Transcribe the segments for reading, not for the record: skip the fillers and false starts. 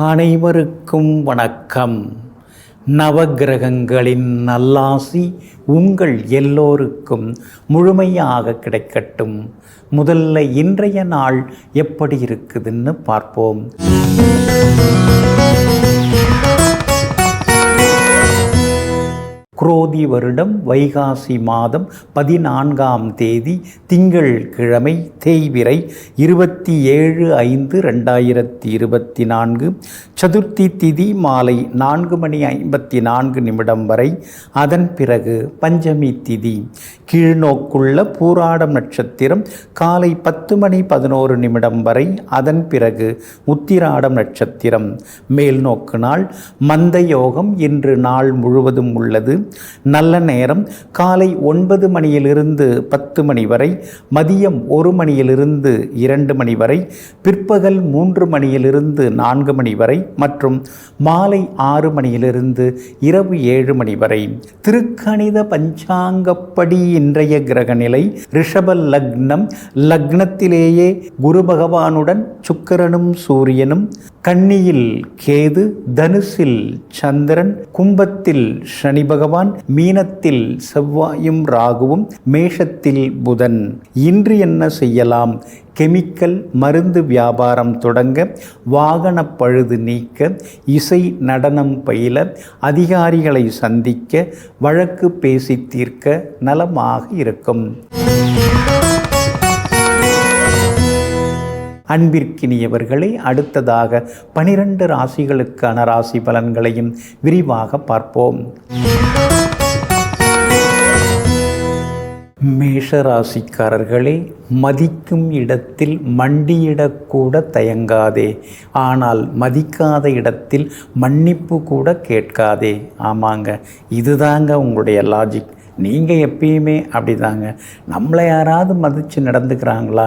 அனைவருக்கும் வணக்கம். நவக்கிரகங்களின் நல்லாசி உங்கள் எல்லோருக்கும் முழுமையாக கிடைக்கட்டும். முதல்ல இன்றைய நாள் எப்படி இருக்குதுன்னு பார்ப்போம். குரோதி வருடம் வைகாசி மாதம் 14ஆம் தேதி திங்கள் கிழமை தேய்பிறை 27/5/2024 சதுர்த்தி திதி மாலை 4:54 வரை. அதன் பிறகு பஞ்சமி திதி. கீழ்நோக்குள்ள பூராடம் நட்சத்திரம் காலை 10:11 வரை. அதன் பிறகு உத்திராடம் நட்சத்திரம். மேல் நோக்கு நாள் மந்த யோகம் இன்று நாள் முழுவதும் உள்ளது. நல்ல நேரம் காலை 9 மணியிலிருந்து 10 மணி வரை, மதியம் 1 மணியிலிருந்து 2 மணி வரை, பிற்பகல் 3 மணியிலிருந்து 4 மணி வரை மற்றும் மாலை 6 மணியிலிருந்து இரவு 7 மணி வரை. திருக்கணித பஞ்சாங்கப்படி இன்றைய கிரகநிலை ரிஷப லக்னம். லக்னத்திலேயே குரு பகவானுடன் சுக்கிரனும் சூரியனும், கன்னியில் கேது, தனுசில் சந்திரன், கும்பத்தில் சனி பகவான், மீனத்தில் செவ்வாயும் ராகுவும், மேஷத்தில் புதன். இன்று என்ன செய்யலாம்? கெமிக்கல் மருந்து வியாபாரம் தொடங்க, வாகன பழுது நீக்க, இசை நடனம் பயில, அதிகாரிகளை சந்திக்க, வழக்கு பேசி தீர்க்க நலமாக இருக்கும். அன்பிற்கினியவர்களே, அடுத்ததாக 12 ராசிகளுக்கான ராசி பலன்களையும் விரிவாக பார்ப்போம். மேஷ ராசிக்காரர்களே, மதிக்கும் இடத்தில் மண்டியிடக்கூட தயங்காதே. ஆனால் மதிக்காத இடத்தில் மன்னிப்பு கூட கேட்காதே. ஆமாங்க, இதுதாங்க உங்களுடைய லாஜிக். நீங்கள் எப்பயுமே அப்படி தாங்க. நம்மளை யாராவது மதித்து நடந்துக்கிறாங்களா,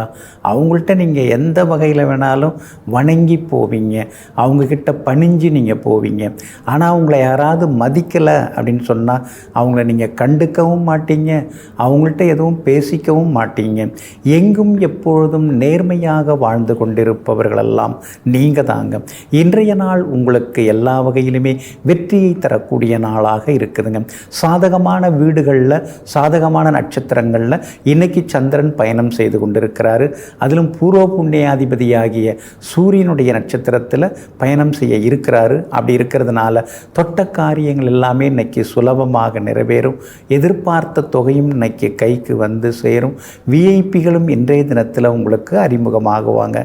அவங்கள்ட்ட நீங்கள் எந்த வகையில் வேணாலும் வணங்கி போவீங்க, அவங்கக்கிட்ட பணிஞ்சு நீங்கள் போவீங்க. ஆனால் அவங்கள யாராவது மதிக்கலை அப்படின்னு சொன்னால் அவங்கள நீங்கள் கண்டுக்கவும் மாட்டீங்க, அவங்கள்ட்ட எதுவும் பேசிக்கவும் மாட்டீங்க. எங்கும் எப்பொழுதும் நேர்மையாக வாழ்ந்து கொண்டிருப்பவர்களெல்லாம் நீங்கள் தாங்க. இன்றைய நாள் உங்களுக்கு எல்லா வகையிலுமே வெற்றியை தரக்கூடிய நாளாக இருக்குதுங்க. சாதகமான வீடுகள், சாதகமான நட்சத்திரங்களில் இன்னைக்கு சந்திரன் பயணம் செய்து கொண்டிருக்கிறாரு. அதிலும் பூர்வ புண்ணியாதிபதியாகிய சூரியனுடைய நட்சத்திரத்தில் பயணம் செய்ய இருக்கிறாரு. அப்படி இருக்கிறதுனால தொட்ட காரியங்கள் எல்லாமே இன்னைக்கு சுலபமாக நிறைவேறும். எதிர்பார்த்த தொகையும் இன்னைக்கு கைக்கு வந்து சேரும். விஐபிகளும் இன்றைய தினத்தில் உங்களுக்கு அறிமுகமாகுவாங்க.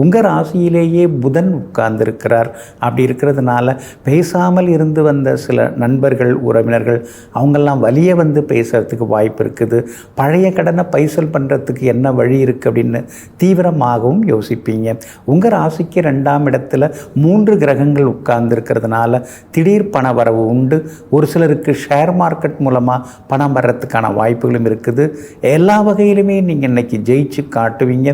உங்கள் ராசியிலேயே புதன் உட்கார்ந்திருக்கிறார். அப்படி இருக்கிறதுனால பேசாமல் இருந்து வந்த சில நண்பர்கள், உறவினர்கள் அவங்கெல்லாம் வலிய வந்து பேசுறதுக்கு வாய்ப்பு இருக்குது. பழைய கடனை பைசல் பண்ணுறதுக்கு என்ன வழி இருக்குது அப்படின்னு தீவிரமாகவும் யோசிப்பீங்க. உங்கள் ராசிக்கு 2ஆம் இடத்துல 3 கிரகங்கள் உட்கார்ந்துருக்கிறதுனால திடீர் பண வரவு உண்டு. ஒரு சிலருக்கு ஷேர் மார்க்கெட் மூலமாக பணம் வர்றதுக்கான வாய்ப்புகளும் இருக்குது. எல்லா வகையிலுமே நீங்கள் இன்னைக்கு ஜெயிச்சு காட்டுவீங்க.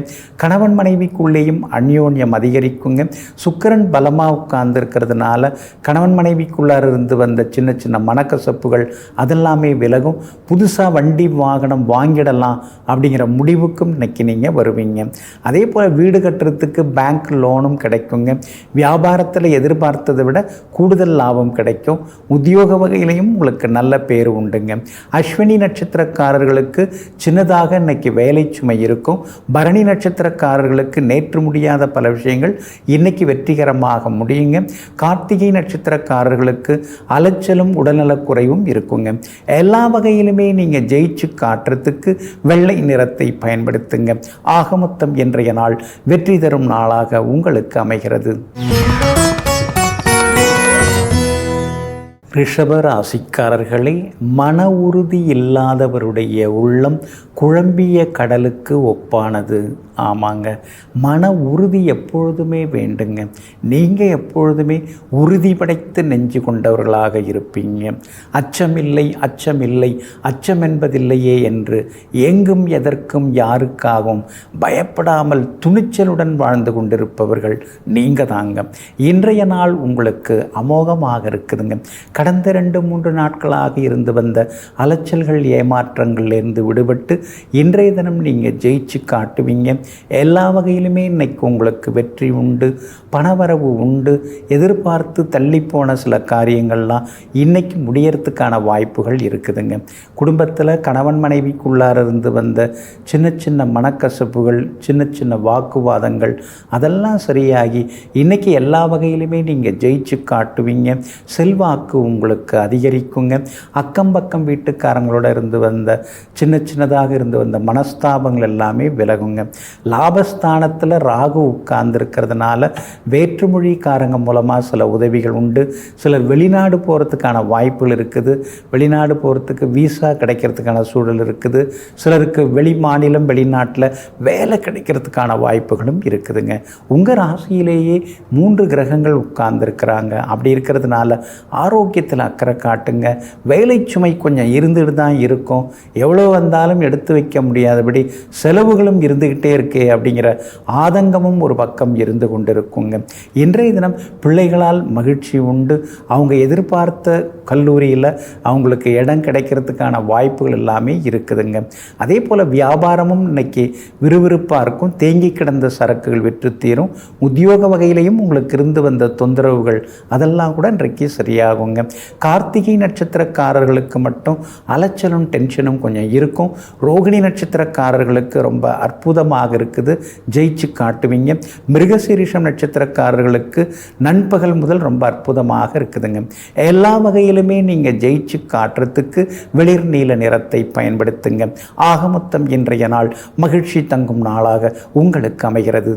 கணவன் மனைவிக்குள்ளேயும் அந்யோன்யம் அதிகரிக்குங்க. சுக்கிரன் பலமாக உட்கார்ந்துருக்கிறதுனால கணவன் மனைவிக்குள்ளார இருந்து வந்த சின்ன சின்ன மனக்கசப்புகள் அதெல்லாமே விலகும். புதுசாக வண்டி வாகனம் வாங்கிடலாம் அப்படிங்கிற முடிவுக்கும் இன்னைக்கு நீங்கள் வருவீங்க. அதே போல் வீடு கட்டுறதுக்கு பேங்க் லோனும் கிடைக்குங்க. வியாபாரத்தில் எதிர்பார்த்ததை விட கூடுதல் லாபம் கிடைக்கும். உத்தியோக வகையிலையும் உங்களுக்கு நல்ல பேர் உண்டுங்க. அஸ்வினி நட்சத்திரக்காரர்களுக்கு சின்னதாக இன்னைக்கு வேலை சுமை இருக்கும். பரணி நட்சத்திரக்காரர்களுக்கு நேற்று முடியாத பல விஷயங்கள் இன்னைக்கு வெற்றிகரமாக முடியுங்க. கார்த்திகை நட்சத்திரக்காரர்களுக்கு அலைச்சலும் உடல்நலக்குறைவும் இருக்குங்க. எல்லா வகையிலுமே நீங்கள் ஜெயிச்சு காட்டுறதுக்கு வெள்ளை நிறத்தை பயன்படுத்துங்க. ஆக மொத்தம் இன்றைய நாள் வெற்றி தரும் நாளாக உங்களுக்கு அமைகிறது. ரிஷப ராசிக்காரர்களே, மன உறுதி இல்லாதவருடைய உள்ளம் குழம்பிய கடலுக்கு ஒப்பானது. ஆமாங்க, மன உறுதி எப்பொழுதுமே வேண்டுங்க. நீங்கள் எப்பொழுதுமே உறுதி படைத்து நெஞ்சு கொண்டவர்களாக இருப்பீங்க. அச்சமில்லை, அச்சமில்லை, அச்சம் என்பதில்லையே என்று எங்கும் எதற்கும் யாருக்காகவும் பயப்படாமல் துணிச்சலுடன் வாழ்ந்து கொண்டிருப்பவர்கள் நீங்கள் தாங்க. இன்றைய நாள் உங்களுக்கு அமோகமாக இருக்குதுங்க. கடந்த 2-3 நாட்களாக இருந்து வந்த அலைச்சல்கள் ஏமாற்றங்கள்லேருந்து விடுபட்டு இன்றைய தினம் நீங்கள் ஜெயிச்சு காட்டுவீங்க. எல்லா வகையிலுமே இன்னைக்கு உங்களுக்கு வெற்றி உண்டு, பணவரவு உண்டு. எதிர்பார்த்து தள்ளிப்போன சில காரியங்கள்லாம் இன்னைக்கு முடியறதுக்கான வாய்ப்புகள் இருக்குதுங்க. குடும்பத்தில் கணவன் மனைவிக்குள்ளார இருந்து வந்த சின்ன சின்ன மனக்கசப்புகள், சின்ன சின்ன வாக்குவாதங்கள் அதெல்லாம் சரியாகி இன்றைக்கி எல்லா வகையிலுமே நீங்கள் ஜெயிச்சு காட்டுவீங்க. செல்வாக்கு உங்களுக்கு அதிகரிக்குங்க. அக்கம் பக்கம் வீட்டுக்காரங்களோட இருந்து வந்த சின்ன சின்னதாக இருந்து வந்த மனஸ்தாபங்கள் எல்லாமே விலகுங்க. லாபஸ்தானத்தில் ராகு உட்கார்ந்துருக்கிறதுனால வேற்றுமொழிக்காரங்க மூலமாக சில உதவிகள் உண்டு. சிலர் வெளிநாடு போகிறதுக்கான வாய்ப்புகள் இருக்குது. வெளிநாடு போகிறதுக்கு வீசா கிடைக்கிறதுக்கான சூழல் இருக்குது. சிலருக்கு வெளி மாநிலம் வெளிநாட்டில் வேலை கிடைக்கிறதுக்கான வாய்ப்புகளும் இருக்குதுங்க. உங்கள் ராசியிலேயே 3 கிரகங்கள் உட்கார்ந்துருக்கிறாங்க. அப்படி இருக்கிறதுனால ஆரோக்கியத்தில் அக்கறை காட்டுங்க. வேலை சுமை கொஞ்சம் இருந்துட்டு தான் இருக்கும். எவ்வளோ வந்தாலும் எடுத்து வைக்க முடியாதபடி செலவுகளும் இருந்துக்கிட்டே இருக்கே அப்படிங்கிற ஆதங்கமும் ஒரு பக்கம் இருந்து கொண்டிருக்குங்க. இன்றைய தினம் பிள்ளைகளால் மகிழ்ச்சி உண்டு. அவங்க எதிர்பார்த்த கல்லூரியில் அவங்களுக்கு இடம் கிடைக்கிறதுக்கான வாய்ப்புகள் எல்லாமே இருக்குதுங்க. அதே போல் வியாபாரமும் இன்னைக்கு விறுவிறுப்பாக இருக்கும். தேங்கி கிடந்த சரக்குகள் விற்று தீரும். உத்தியோக வகையிலையும் உங்களுக்கு இருந்து வந்த தொந்தரவுகள் அதெல்லாம் கூட இன்றைக்கு சரியாகுங்க. கார்த்திகை நட்சத்திரக்காரர்களுக்கு மட்டும் அலைச்சலும் டென்ஷனும் கொஞ்சம் இருக்கும். ரோகிணி நட்சத்திரக்காரர்களுக்கு ரொம்ப அற்புதமாக இருக்குது, ஜெயிச்சு காட்டுவீங்க. மிருகசீரிஷம் நட்சத்திரக்காரர்களுக்கு நண்பகல் முதல் ரொம்ப அற்புதமாக இருக்குதுங்க. எல்லா வகையிலுமே நீங்கள் ஜெயிச்சு காட்டுறதுக்கு வெளிர் நீல நிறத்தை பயன்படுத்துங்க. ஆக மொத்தம் இன்றைய நாள் மகிழ்ச்சி தங்கும் நாளாக உங்களுக்கு அமைகிறது.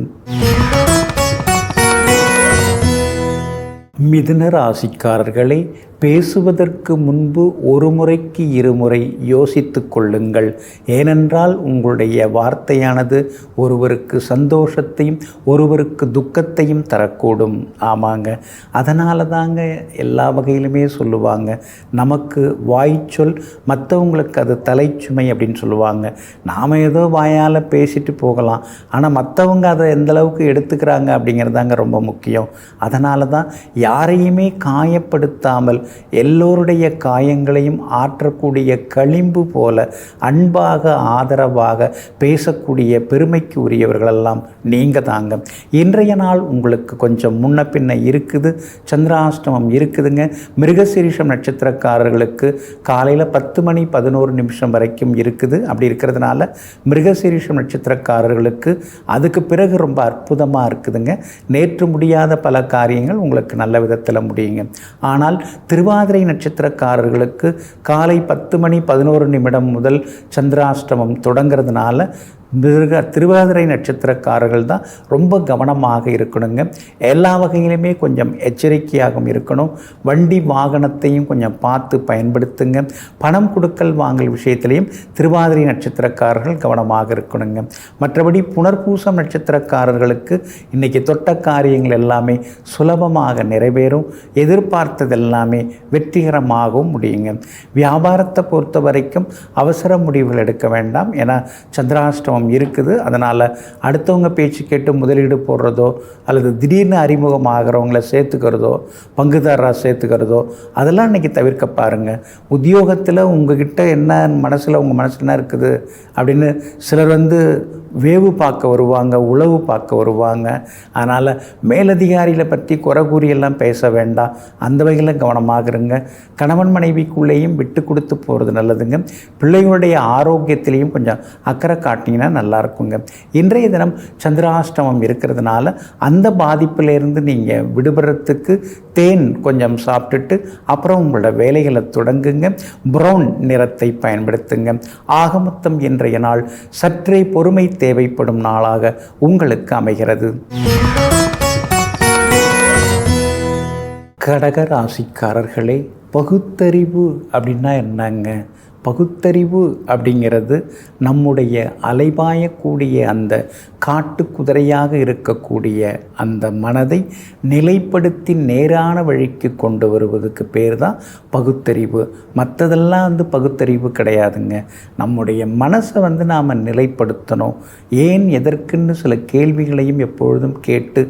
மிதுன ராசிக்காரர்களே, பேசுவதற்கு முன்பு ஒரு முறைக்கு 2 முறை யோசித்து கொள்ளுங்கள். ஏனென்றால் உங்களுடைய வார்த்தையானது ஒருவருக்கு சந்தோஷத்தையும் ஒருவருக்கு துக்கத்தையும் தரக்கூடும். ஆமாங்க, அதனால தாங்க எல்லா வகையிலுமே சொல்லுவாங்க, நமக்கு வாய்ச்சொல் மற்றவங்களுக்கு அது தலைச்சுமை அப்படின்னு சொல்லுவாங்க. நாம் ஏதோ வாயால் பேசிட்டு போகலாம், ஆனால் மற்றவங்க அதை எந்தளவுக்கு எடுத்துக்கிறாங்க அப்படிங்கிறதாங்க ரொம்ப முக்கியம். அதனால தான் யாரையுமே காயப்படுத்தாமல் எல்லோருடைய காயங்களையும் ஆற்றக்கூடிய களிம்பு போல அன்பாக ஆதரவாக பேசக்கூடிய பெருமைக்கு உரியவர்களெல்லாம் நீங்கள் தாங்க. இன்றைய நாள் உங்களுக்கு கொஞ்சம் முன்ன பின்ன இருக்குது. சந்திராஷ்டமம் இருக்குதுங்க. மிருகசீரிஷம் நட்சத்திரக்காரர்களுக்கு காலையில் 10 மணி 11 நிமிஷம் வரைக்கும் இருக்குது. அப்படி இருக்கிறதுனால மிருகசீரிஷம் நட்சத்திரக்காரர்களுக்கு அதுக்கு பிறகு ரொம்ப அற்புதமாக இருக்குதுங்க. நேற்று முடியாத பல காரியங்கள் உங்களுக்கு நல்ல விதத்தில் முடியுங்க. ஆனால் திருவாதிரை நட்சத்திரக்காரர்களுக்கு காலை 10 மணி 11 நிமிடம் முதல் சந்திராஷ்டமம் தொடங்கிறதுனால திருவாதிரை நட்சத்திரக்காரர்கள் தான் ரொம்ப கவனமாக இருக்கணுங்க. எல்லா வகையிலுமே கொஞ்சம் எச்சரிக்கையாகவும் இருக்கணும். வண்டி வாகனத்தையும் கொஞ்சம் பார்த்து பயன்படுத்துங்க. பணம் கொடுக்கல் வாங்கல் விஷயத்திலையும் திருவாதிரை நட்சத்திரக்காரர்கள் கவனமாக இருக்கணுங்க. மற்றபடி புனர்பூசம் நட்சத்திரக்காரர்களுக்கு இன்றைக்கி தொட்ட காரியங்கள் எல்லாமே சுலபமாக நிறைவேறும். எதிர்பார்த்தது எல்லாமே வெற்றிகரமாகவும் முடியுங்க. வியாபாரத்தை பொறுத்த வரைக்கும் அவசர முடிவுகள் எடுக்க வேண்டாம். ஏன்னா சந்திராஷ்டமம் இருக்குது. அதனால் அடுத்தவங்க பேச்சு கேட்டு முதலீடு போடுறதோ அல்லது திடீர்னு அறிமுகமாகிறவங்களை சேர்த்துக்கிறதோ பங்குதாரராக சேர்த்துக்கிறதோ அதெல்லாம் இன்றைக்கி தவிர்க்க பாருங்கள். உத்தியோகத்தில் உங்ககிட்ட என்ன மனசில் உங்கள் மனசில் என்ன இருக்குது அப்படின்னு சிலர் வேவு பார்க்க வருவாங்க, உளவு பார்க்க வருவாங்க. அதனால் மேலதிகாரிகளை பற்றி குறை கூறியெல்லாம் பேச வேண்டாம். அந்த வகையில் கவனமாக இருங்க. கணவன் மனைவிக்குள்ளேயும் விட்டு கொடுத்து போகிறது நல்லதுங்க. பிள்ளைகளுடைய ஆரோக்கியத்திலையும் கொஞ்சம் அக்கறை காட்டிங்கன்னா நல்லா இருக்குங்க. இன்றைய தினம் சந்திராஷ்டமம் இருக்கிறதுனால அந்த பாதிப்பிலிருந்து நீங்கள் விடுபடுறதுக்கு தேன் கொஞ்சம் சாப்பிட்டுட்டு அப்புறம் உங்களோட வேலைகளை தொடங்குங்க. ப்ரௌன் நிறத்தை பயன்படுத்துங்க. ஆக மொத்தம் இன்றைய நாள் சற்றே பொறுமை தேவைப்படும் நாளாக உங்களுக்கு அமைகிறது. கடக ராசிக்காரர்களே, பகுத்தறிவு அப்படின்னா என்னங்க? பகுத்தறிவு அப்படிங்கிறது நம்முடைய அலைபாயக்கூடிய அந்த காட்டு குதிரையாக இருக்கக்கூடிய அந்த மனதை நிலைப்படுத்தி நேரான வழிக்கு கொண்டு வருவதுக்கு பேர் தான் பகுத்தறிவு. மற்றதெல்லாம் பகுத்தறிவு கிடையாதுங்க. நம்முடைய மனசை நாம் நிலைப்படுத்தணும். ஏன் எதற்குன்னு சில கேள்விகளையும் எப்பொழுதும் கேட்டு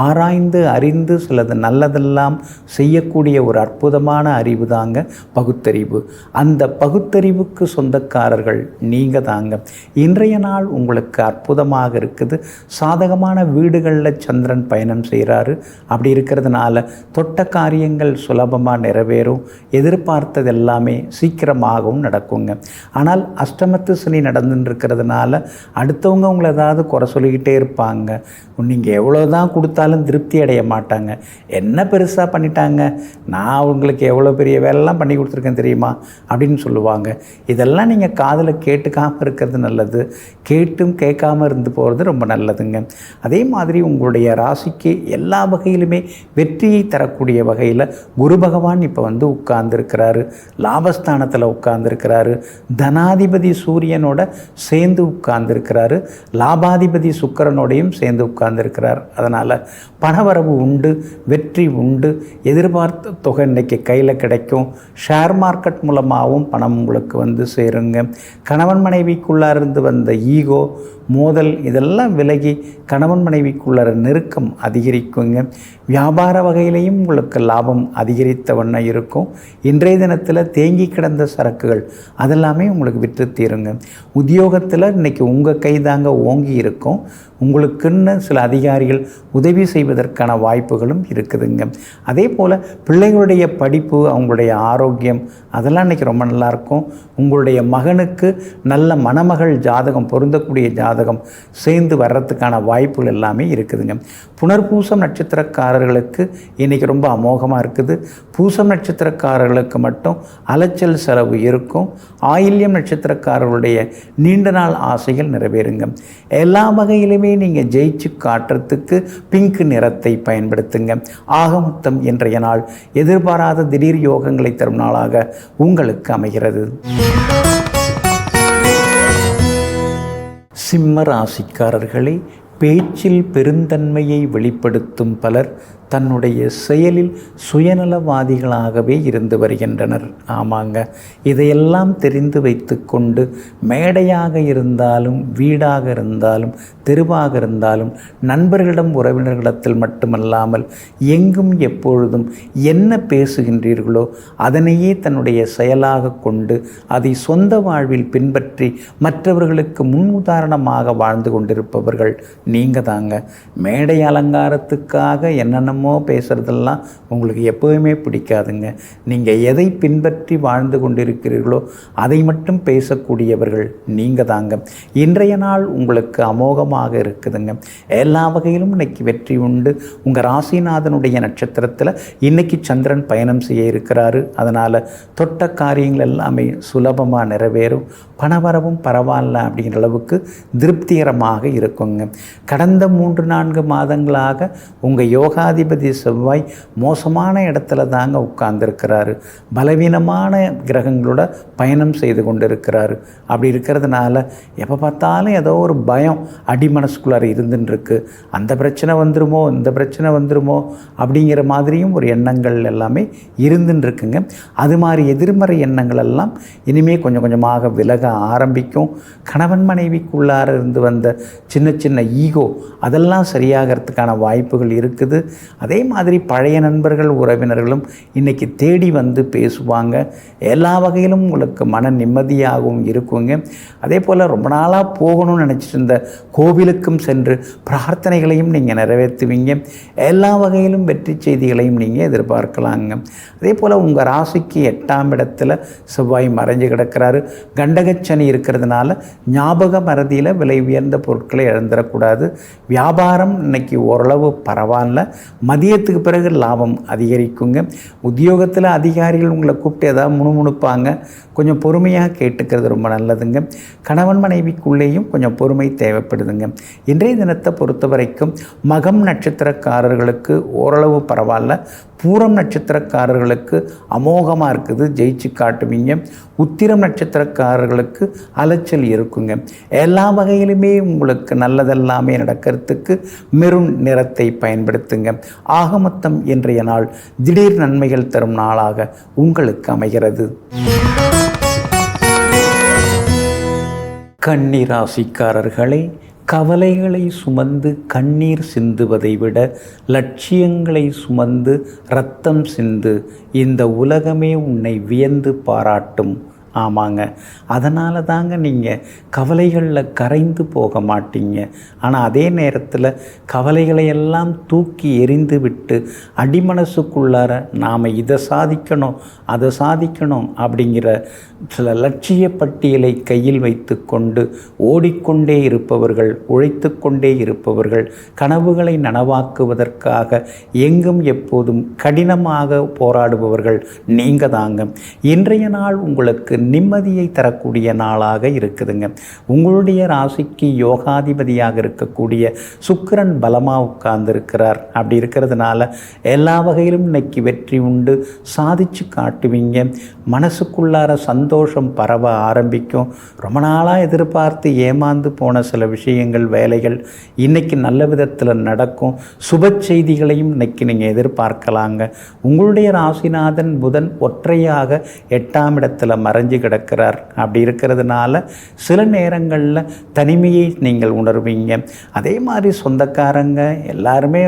ஆராய்ந்து அறிந்து சிலது நல்லதெல்லாம் செய்யக்கூடிய ஒரு அற்புதமான அறிவு தாங்க பகுத்தறிவு. அந்த பகுத்தறிவுக்கு சொந்தக்காரர்கள் நீங்கள் தாங்க. இன்றைய நாள் உங்களுக்கு அற்புதமாக இருக்குது. சாதகமான வீடுகளில் சந்திரன் பயணம் செய்கிறாரு. அப்படி இருக்கிறதுனால தொட்ட காரியங்கள் சுலபமாக நிறைவேறும். எதிர்பார்த்தது எல்லாமே சீக்கிரமாகவும் நடக்குங்க. ஆனால் அஷ்டமத்து சனி நடந்துன்னு இருக்கிறதுனால அடுத்தவங்க உங்களை ஏதாவது குறை சொல்லிக்கிட்டே இருப்பாங்க. நீங்கள் எவ்வளோ தான் கொடுத்தாலும் திருப்தி அடைய மாட்டாங்க. என்ன பெருசாக பண்ணிட்டாங்க, நான் உங்களுக்கு எவ்வளோ பெரிய வேலைலாம் பண்ணி கொடுத்துருக்கேன் தெரியுமா அப்படின்னு சொல்லுவாங்க. இதெல்லாம் நீங்கள் காதில் கேட்டுக்காமல் இருக்கிறது நல்லது. கேட்டும் கேட்காமல் இருந்து போகிறது ரொம்ப நல்லதுங்க. அதே மாதிரி உங்களுடைய ராசிக்கு எல்லா வகையிலுமே வெற்றியை தரக்கூடிய வகையில் குரு பகவான் இப்போ உட்கார்ந்துருக்கிறாரு. லாபஸ்தானத்தில் உட்கார்ந்துருக்கிறாரு. தனாதிபதி சூரியனோட சேர்ந்து உட்கார்ந்துருக்கிறாரு. லாபாதிபதி சுக்கிரனோடையும் சேர்ந்து உட்கார்ந்துருக்கிறார். அதனால் பணவரவு உண்டு, வெற்றி உண்டு. எதிர்பார்த்த தொகை இன்றைக்கி கையில் கிடைக்கும். ஷேர் மார்க்கெட் மூலமாகவும் பணம் உங்களுக்கு சேருங்க. கணவன் மனைவிக்குள்ளார இருந்து வந்த ஈகோ, மோதல் இதெல்லாம் விலகி கணவன் மனைவிக்குள்ளார நெருக்கம் அதிகரிக்குங்க. வியாபார வகையிலையும் உங்களுக்கு லாபம் அதிகரித்த வண்ணம் இருக்கும். இன்றைய தினத்தில் தேங்கி கிடந்த சரக்குகள் அதெல்லாமே உங்களுக்கு விற்று தீருங்க. உத்தியோகத்தில் இன்றைக்கி உங்கள் கைதாங்க ஓங்கி இருக்கும். உங்களுக்குன்னு சில அதிகாரிகள் உதவி செய்வதற்கான வாய்ப்புகளும் இருக்குதுங்க. அதே போல் பிள்ளைகளுடைய படிப்பு, அவங்களுடைய ஆரோக்கியம் அதெல்லாம் இன்றைக்கி ரொம்ப நல்லாயிருக்கும். உங்களுடைய மகனுக்கு நல்ல மணமகள் ஜாதகம், பொருந்தக்கூடிய ஜாதகம் சேர்ந்து வர்றதுக்கான வாய்ப்புகள் எல்லாமே இருக்குதுங்க. புனர்பூசம் நட்சத்திரக்காரர்களுக்கு இன்றைக்கி ரொம்ப அமோகமாக இருக்குது. பூசம் நட்சத்திரக்காரர்களுக்கு மட்டும் அலைச்சல் செலவு இருக்கும். ஆயில்யம் நட்சத்திரக்காரர்களுடைய நீண்ட நாள் ஆசைகள் நிறைவேறுங்க. எல்லா வகையிலுமே நீங்கள் ஜெயிச்சு காட்டுறதுக்கு பிங்க் நிறத்தை பயன்படுத்துங்க. ஆக மொத்தம் இன்றைய நாள் எதிர்பாராத திடீர் யோகங்களை தரும் நாளாக உங்களுக்கு அமைகிறது. சிம்ம ராசிக்காரர்களே, பேச்சில் பெருந்தன்மையை வெளிப்படுத்தும் பலர் தன்னுடைய செயலில் சுயநலவாதிகளாகவே இருந்து வருகின்றனர். ஆமாங்க, இதையெல்லாம் தெரிந்து வைத்து கொண்டு மேடையாக இருந்தாலும், வீடாக இருந்தாலும், தெருவாக இருந்தாலும், நண்பர்களிடம் உறவினர்களிடத்தில் மட்டுமல்லாமல் எங்கும் எப்பொழுதும் என்ன பேசுகின்றீர்களோ அதனையே தன்னுடைய செயலாக கொண்டு அதை சொந்த வாழ்வில் பின்பற்றி மற்றவர்களுக்கு முன் உதாரணமாக வாழ்ந்து கொண்டிருப்பவர்கள் நீங்கள் தாங்க. மேடை அலங்காரத்துக்காக என்னென்ன பேசுறதெல்லாம் உங்களுக்கு எப்பவுமே பிடிக்காதுங்க. நீங்கள் எதை பின்பற்றி வாழ்ந்து கொண்டிருக்கிறீர்களோ அதை மட்டும் பேசக்கூடியவர்கள் நீங்கள் தாங்க. இன்றைய நாள் உங்களுக்கு அமோகமாக இருக்குதுங்க. எல்லா வகையிலும் இன்னைக்கு வெற்றி உண்டு. உங்கள் ராசிநாதனுடைய நட்சத்திரத்தில் இன்னைக்கு சந்திரன் பயணம் செய்ய இருக்கிறாரு. அதனால் தொட்ட காரியங்கள் எல்லாமே சுலபமாக நிறைவேறும். பணவரவும் பரவாயில்ல அப்படிங்கிற அளவுக்கு திருப்திகரமாக இருக்குங்க. கடந்த 3-4 மாதங்களாக உங்கள் யோகாதிபதி செவ்வாய் மோசமான இடத்துல தாங்க உட்கார்ந்துருக்கிறாரு. பலவீனமான கிரகங்களோட பயணம் செய்து கொண்டிருக்கிறாரு. அப்படி இருக்கிறதுனால எப்போ பார்த்தாலும் ஏதோ ஒரு பயம் அடி மனசுக்குள்ளார இருந்துருக்கு. அந்த பிரச்சனை வந்துருமோ, இந்த பிரச்சனை வந்துருமோ அப்படிங்கிற மாதிரியும் ஒரு எண்ணங்கள் எல்லாமே இருந்துருக்குங்க. அது மாதிரி எதிர்மறை எண்ணங்கள் எல்லாம் இனிமேல் கொஞ்சம் கொஞ்சமாக விலக ஆரம்பிக்கும். கணவன் மனைவிக்குள்ளார இருந்து வந்த சின்ன சின்ன ஈகோ அதெல்லாம் சரியாகிறதுக்கான வாய்ப்புகள் இருக்குது. அதே மாதிரி பழைய நண்பர்கள், உறவினர்களும் இன்றைக்கி தேடி வந்து பேசுவாங்க. எல்லா வகையிலும் உங்களுக்கு மன நிம்மதியாகவும் இருக்குங்க. அதே போல் ரொம்ப நாளாக போகணும்னு நினச்சிட்டு இருந்த கோவிலுக்கும் சென்று பிரார்த்தனைகளையும் நீங்கள் நிறைவேற்றுவீங்க. எல்லா வகையிலும் வெற்றி செய்திகளையும் நீங்கள் எதிர்பார்க்கலாங்க. அதே போல் உங்கள் ராசிக்கு 8ஆம் இடத்துல செவ்வாய் மறைஞ்சு கிடக்கிறாரு. கண்டகச்சனி இருக்கிறதுனால ஞாபக மறதியில் விலை உயர்ந்த பொருட்களை இழந்துடக்கூடாது. வியாபாரம் இன்னைக்கு ஓரளவு பரவாயில்ல. மதியத்துக்கு பிறகு லாபம் அதிகரிக்குங்க. உத்தியோகத்தில் அதிகாரிகள் உங்களை கூப்பிட்டு ஏதாவது முணுமுணுப்பாங்க, கொஞ்சம் பொறுமையாக கேட்டுக்கிறது ரொம்ப நல்லதுங்க. கணவன் மனைவிக்குள்ளேயும் கொஞ்சம் பொறுமை தேவைப்படுதுங்க. இன்றைய தினத்தை பொறுத்த வரைக்கும் மகம் நட்சத்திரக்காரர்களுக்கு ஓரளவு பரவாயில்ல, பூரம் நட்சத்திரக்காரர்களுக்கு அமோகமாக இருக்குது, ஜெயிச்சு காட்டுவீங்க. உத்திரம் நட்சத்திரக்காரர்களுக்கு அலைச்சல் இருக்குங்க. எல்லா வகையிலுமே உங்களுக்கு நல்லதெல்லாமே நடக்கிறதுக்கு மெரூன் நிறத்தை பயன்படுத்துங்க. ஆக மொத்தம் இன்றைய நாள் திடீர் நன்மைகள் தரும் நாளாக உங்களுக்கு அமைகிறது. கன்னி ராசிக்காரர்களே, கவலைகளை சுமந்து கண்ணீர் சிந்துவதை விட லட்சியங்களை சுமந்து இரத்தம் சிந்து, இந்த உலகமே உன்னை வியந்து பாராட்டும். ஆமாங்க, அதனால தாங்க நீங்கள் கவலைகளில் கரைந்து போக மாட்டீங்க. ஆனால் அதே நேரத்தில் கவலைகளையெல்லாம் தூக்கி எறிந்து விட்டு அடிமனசுக்குள்ளார நாம் இதை சாதிக்கணும் அதை சாதிக்கணும் அப்படிங்கிற சில லட்சிய பட்டியலை கையில் வைத்து கொண்டு ஓடிக்கொண்டே இருப்பவர்கள், உழைத்து கொண்டே இருப்பவர்கள், கனவுகளை நனவாக்குவதற்காக எங்கும் எப்போதும் கடினமாக போராடுபவர்கள் நீங்கள் தாங்க. இன்றைய நாள் உங்களுக்கு நிம்மதியை தரக்கூடிய நாளாக இருக்குதுங்க. உங்களுடைய ராசிக்கு யோகாதிபதியாக இருக்கக்கூடிய சுக்கிரன் பலமாக உட்கார்ந்துருக்கிறார். அப்படி இருக்கிறதுனால எல்லா வகையிலும் இன்னைக்கு வெற்றி உண்டு, சாதிச்சு காட்டுவீங்க. மனசுக்குள்ளார சந்தோஷம் பரவ ஆரம்பிக்கும். ரொம்ப நாளாக எதிர்பார்த்து ஏமாந்து போன சில விஷயங்கள், வேலைகள் இன்னைக்கு நல்ல விதத்தில் நடக்கும். சுப செய்திகளையும் இன்னைக்கு நீங்கள் எதிர்பார்க்கலாங்க. உங்களுடைய ராசிநாதன் புதன் ஒற்றையாக 8ஆம் இடத்துல மறைஞ்சு கிடக்கிறார். அப்படி இருக்கிறதுனால சில நேரங்களில் தனிமையை நீங்கள் உணர்வீங்க. அதே மாதிரி சொந்தக்காரங்க எல்லாருமே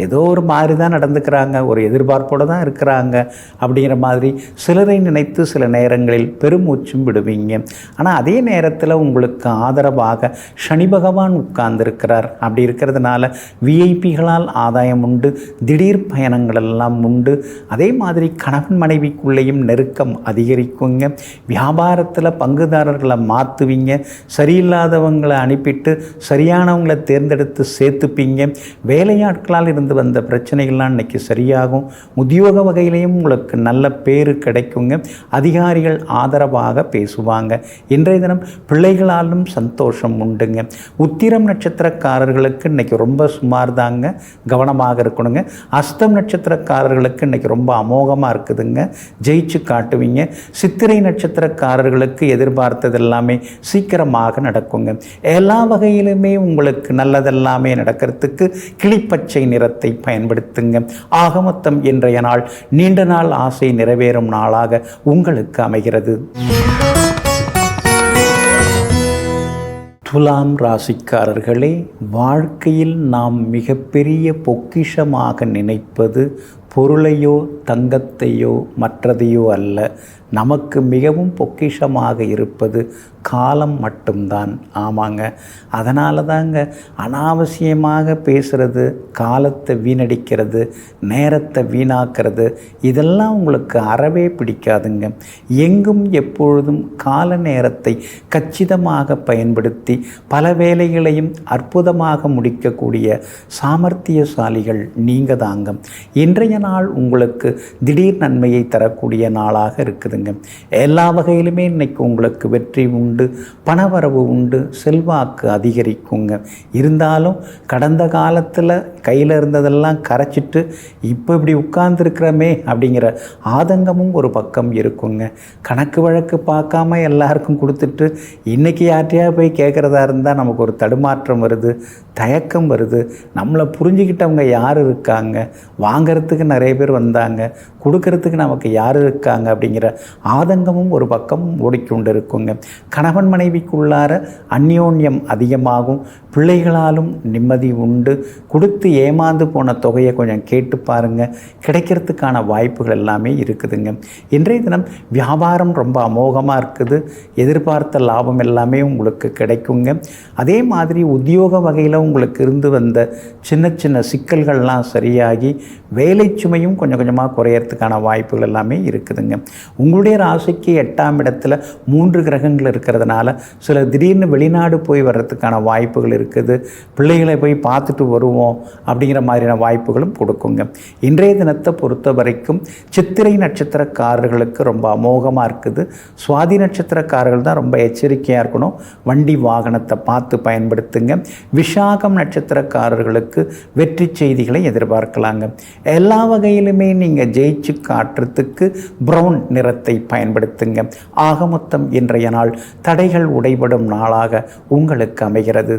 ஏதோ ஒரு மாதிரி தான் நடந்துக்கிறாங்க, ஒரு எதிர்பார்ப்போடு தான் இருக்கிறாங்க. அப்படிங்கிற மாதிரி சிலரை நினைத்து சில நேரங்களில் பெருமூச்சும் விடுவீங்க. ஆனால் அதே நேரத்தில் உங்களுக்கு ஆதரவாக சனி பகவான் உட்கார்ந்துருக்கிறார். அப்படி இருக்கிறதுனால விஐபிகளால் ஆதாயம் உண்டு, திடீர் பயணங்கள் எல்லாம் உண்டு. அதே மாதிரி கணவன் மனைவிக்குள்ளேயும் நெருக்கம் அதிகரிக்குங்க. வியாபாரத்தில் பங்குதாரர்களை மாற்றுவீங்க. சரியில்லாதவங்களை அனுப்பிட்டு சரியானவங்களை தேர்ந்தெடுத்து சேர்த்துப்பீங்க. வேலையாட்களால் இருந்து வந்த பிரச்சனைகள்லாம் இன்றைக்கி சரியாகும். உத்தியோக வகையிலையும் உங்களுக்கு நல்ல பேர் கிடைக்குங்க. அதிகாரிகள் ஆதரவாக பேசுவாங்க. இன்றைய தினம் பிள்ளைகளாலும் சந்தோஷம் உண்டுங்க. உத்திரம் நட்சத்திரக்காரர்களுக்கு இன்றைக்கி ரொம்ப சுமார் தாங்க, கவனமாக இருக்கணுங்க. அஸ்தம் நட்சத்திரக்காரர்களுக்கு இன்றைக்கி ரொம்ப அமோகமாக இருக்குதுங்க, ஜெயிச்சு காட்டுவீங்க. சித்திரை நட்சத்திரக்காரர்களுக்கு எதிர்பார்த்தது எல்லாமே சீக்கிரமாக நடக்குங்க. எல்லா வகையிலுமே உங்களுக்கு நல்லதெல்லாமே நடக்கிறதுக்கு கிளிப்பச்சை நிறத்தை பயன்படுத்துங்க. ஆக மொத்தம் இன்றைய நாள் நீண்ட நாள் ஆசை நிறைவேறும் நாளாக உங்களுக்கு அமைகிறது. துலாம் ராசிக்காரர்களே, வாழ்க்கையில் நாம் மிகப்பெரிய பொக்கிஷமாக நினைப்பது பொருளையோ தங்கத்தையோ மற்றதையோ அல்ல. நமக்கு மிகவும் பொக்கிஷமாக இருப்பது காலம் மட்டும்தான். ஆமாங்க, அதனால தாங்க அனாவசியமாக பேசுகிறது, காலத்தை வீணடிக்கிறது, நேரத்தை வீணாக்கிறது, இதெல்லாம் உங்களுக்கு அறவே பிடிக்காதுங்க. எங்கும் எப்பொழுதும் கால நேரத்தை கச்சிதமாக பயன்படுத்தி பல வேலைகளையும் அற்புதமாக முடிக்கக்கூடிய சாமர்த்தியசாலிகள் நீங்கள் தாங்க. இன்றைய நாள் உங்களுக்கு திடீர் நன்மையை தரக்கூடிய நாளாக இருக்குதுங்க. எல்லா வகையிலுமே இன்னைக்கு உங்களுக்கு வெற்றி உண்டு, பணவரவு உண்டு, செல்வாக்கு அதிகரிக்குங்க. இருந்தாலும் கடந்த காலத்தில் கையில் இருந்ததெல்லாம் கரைச்சிட்டு இப்போ இப்படி உட்கார்ந்துருக்கிறோமே அப்படிங்கிற ஆதங்கமும் ஒரு பக்கம் இருக்குங்க. கணக்கு வழக்கு பார்க்காம எல்லாருக்கும் கொடுத்துட்டு இன்றைக்கி யார்ட்டையா போய் கேட்குறதா இருந்தால் நமக்கு ஒரு தடுமாற்றம் வருது, தயக்கம் வருது. நம்மளை புரிஞ்சுக்கிட்டவங்க யார் இருக்காங்க, வாங்கிறதுக்கு நிறைய பேர் வந்தாங்க, கொடுக்கறதுக்கு நமக்கு யார் இருக்காங்க அப்படிங்கிற ஆதங்கமும் ஒரு பக்கம் ஓடிக்கொண்டு இருக்குங்க. கணவன் மனைவிக்குள்ளார அந்யோன்யம் அதிகமாகும். பிள்ளைகளாலும் நிம்மதி உண்டு. கொடுத்து ஏமாந்து போன தொகையை கொஞ்சம் கேட்டு பாருங்கள், கிடைக்கிறதுக்கான வாய்ப்புகள் எல்லாமே இருக்குதுங்க. இன்றைய தினம் வியாபாரம் ரொம்ப அமோகமாக இருக்குது. எதிர்பார்த்த லாபம் எல்லாமே உங்களுக்கு கிடைக்குங்க. அதே மாதிரி உத்தியோக வகையில் உங்களுக்கு இருந்து வந்த சின்ன சின்ன சிக்கல்கள்லாம் சரியாகி வேலை சுமையும் கொஞ்சம் கொஞ்சமாக குறையறதுக்கான வாய்ப்புகள் எல்லாமே இருக்குதுங்க. உங்களுடைய ராசிக்கு 8ஆம் இடத்துல 3 கிரகங்கள் இருக்கிறதுனால சில திடீர்னு வெளிநாடு போய் வர்றதுக்கான வாய்ப்புகள் இருக்குது. பிள்ளைகளை போய் பார்த்துட்டு வருவோம் அப்படிங்கிற மாதிரியான வாய்ப்புகளும் கொடுக்குங்க. இன்றைய தினத்தை பொறுத்த வரைக்கும் சித்திரை நட்சத்திரக்காரர்களுக்கு ரொம்ப அமோகமாக இருக்குது. சுவாதி நட்சத்திரக்காரர்கள் தான் ரொம்ப எச்சரிக்கையாக இருக்கணும். வண்டி வாகனத்தை பார்த்து பயன்படுத்துங்க. விசாகம் நட்சத்திரக்காரர்களுக்கு வெற்றி செய்திகளை எதிர்பார்க்கலாங்க. எல்லா வகையிலுமே நீங்கள் ஜெயிச்சு காட்டுறதுக்கு பிரவுன் நிறத்தை பயன்படுத்துங்க. ஆக மொத்தம் இன்றைய நாள் தடைகள் உடைபடும் நாளாக உங்களுக்கு அமைகிறது.